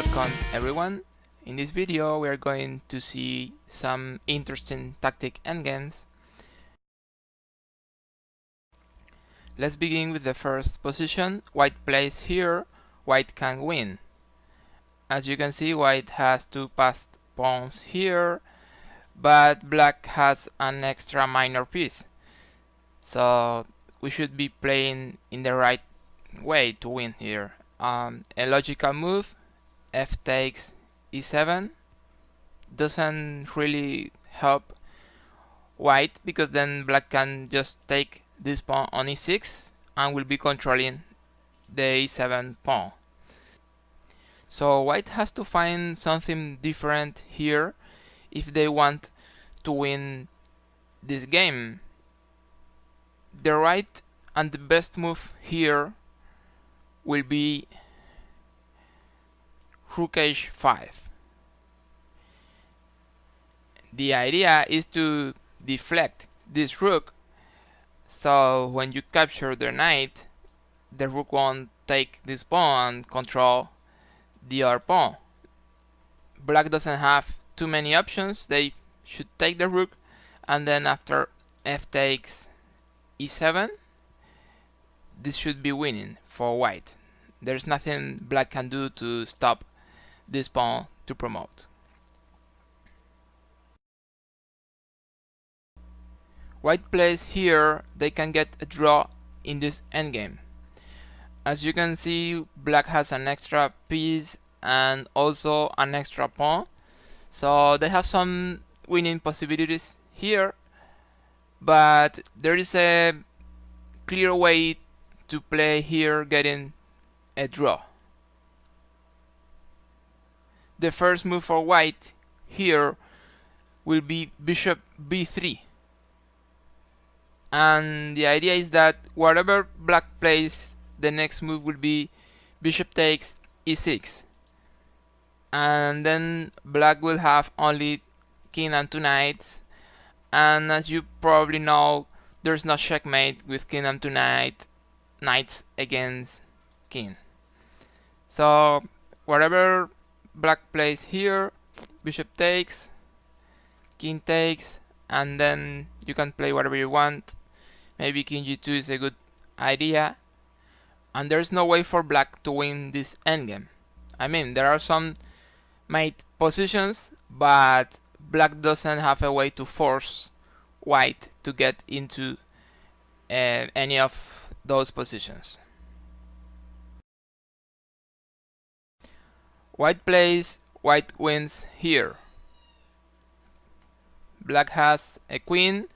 Welcome everyone. In this video we are going to see some interesting tactic endgames. Let's begin with the first position. White plays here, white can win. As you can see, white has two passed pawns here, but black has an extra minor piece. So we should be playing in the right way to win here. A logical move, f takes e7, doesn't really help white because then black can just take this pawn on e6 and will be controlling the e7 pawn. So white has to find something different here if they want to win this game. The right and the best move here will be rook h5. The idea is to deflect this rook, so when you capture the knight, the rook won't take this pawn and control the other pawn. Black doesn't have too many options. They should take the rook, and then after f takes e7, this should be winning for white. There's nothing black can do to stop this pawn to promote. White plays here, they can get a draw in this endgame. As you can see, black has an extra piece and also an extra pawn, so they have some winning possibilities here, but there is a clear way to play here getting a draw. The first move for white here will be bishop b3, and the idea is that whatever black plays, the next move will be bishop takes e6, and then black will have only king and two knights, and as you probably know, there's no checkmate with king and two knights against king. So whatever black plays here, bishop takes, king takes, and then you can play whatever you want. Maybe king g2 is a good idea, and there's no way for black to win this endgame. I mean, there are some mate positions, but black doesn't have a way to force white to get into any of those positions. White plays, white wins here. Black has a queen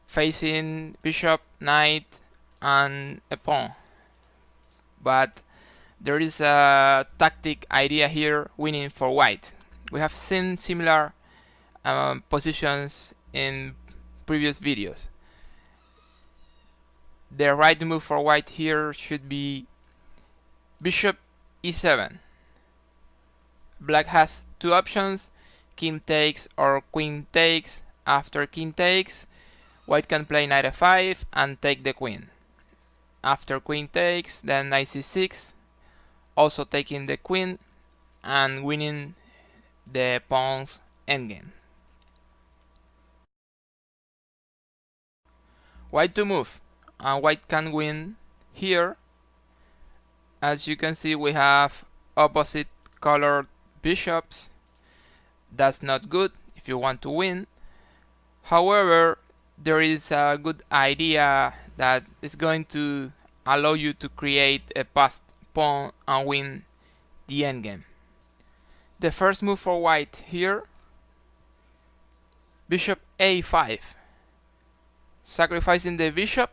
facing bishop, knight, and a pawn, but there is a tactic idea here winning for white. We have seen similar positions in previous videos. The right move for white here should be bishop e7. Black has two options, king takes or queen takes. After king takes, white can play knight f5 and take the queen. After queen takes, then knight c6, also taking the queen and winning the pawn's endgame. White to move, and white can win here. As you can see, we have opposite colored bishops. That's not good if you want to win. However, there is a good idea that is going to allow you to create a passed pawn and win the endgame. The first move for white here, bishop a5, sacrificing the bishop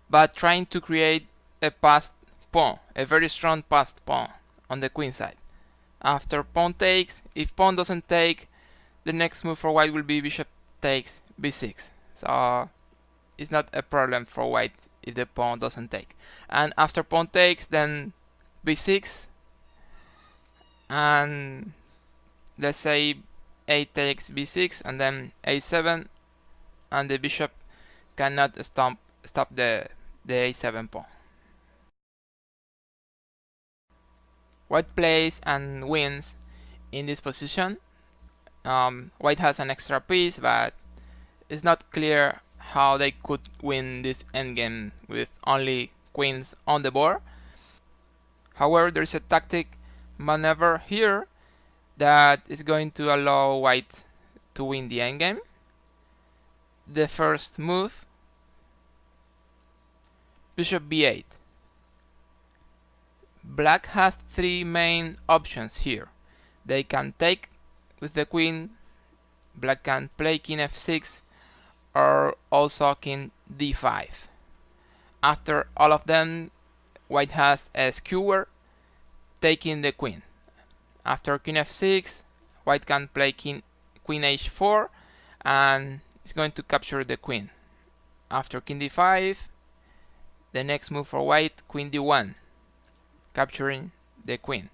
but trying to create a passed pawn, a very strong passed pawn on the queen side. After pawn takes, if pawn doesn't take, the next move for white will be bishop takes b6. So it's not a problem for white if the pawn doesn't take. And after pawn takes, then b6, and let's say a takes b6, and then a7, and the bishop cannot stop the a7 pawn. white plays and wins in this position. White has an extra piece, but it's not clear how they could win this endgame with only queens on the board. However, there's a tactic maneuver here that is going to allow white to win the endgame. The first move, bishop b8. Black has three main options here. They can take with the queen, black can play king f6, or also king d5. After all of them, white has a skewer, taking the queen. After king f6, white can play queen h4, and it's going to capture the queen. After king d5, the next move for white, queen d1, capturing the queen.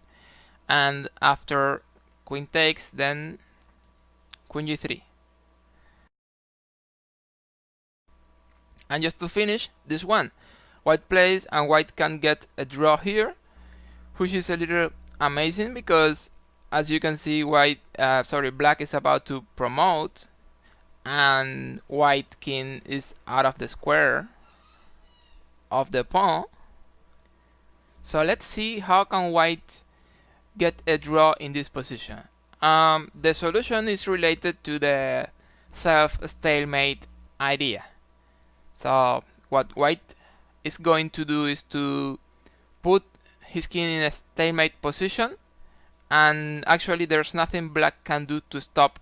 And after queen takes, then queen g3. And just to finish this one, white plays and white can get a draw here, which is a little amazing because, as you can see, black is about to promote, and white king is out of the square of the pawn. So let's see how can white get a draw in this position. The solution is related to the self-stalemate idea. So what white is going to do is to put his king in a stalemate position, and actually there's nothing black can do to stop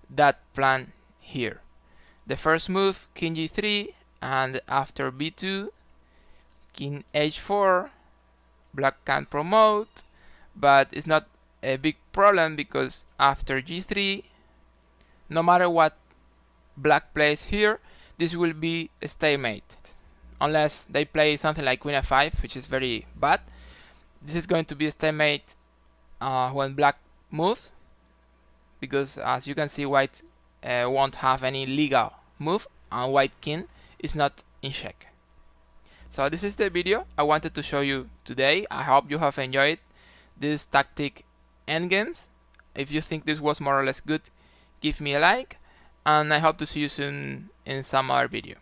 that plan here. The first move, king g3, and after b2, king h4, black can promote, but it's not a big problem because after g3, no matter what black plays here, this will be a stalemate. Unless they play something like queen f5, which is very bad. This is going to be a stalemate when black moves, because as you can see, white won't have any legal move, and white king is not in check. So this is the video I wanted to show you today. I hope you have enjoyed this tactic endgames. If you think this was more or less good, give me a like, and I hope to see you soon in some other video.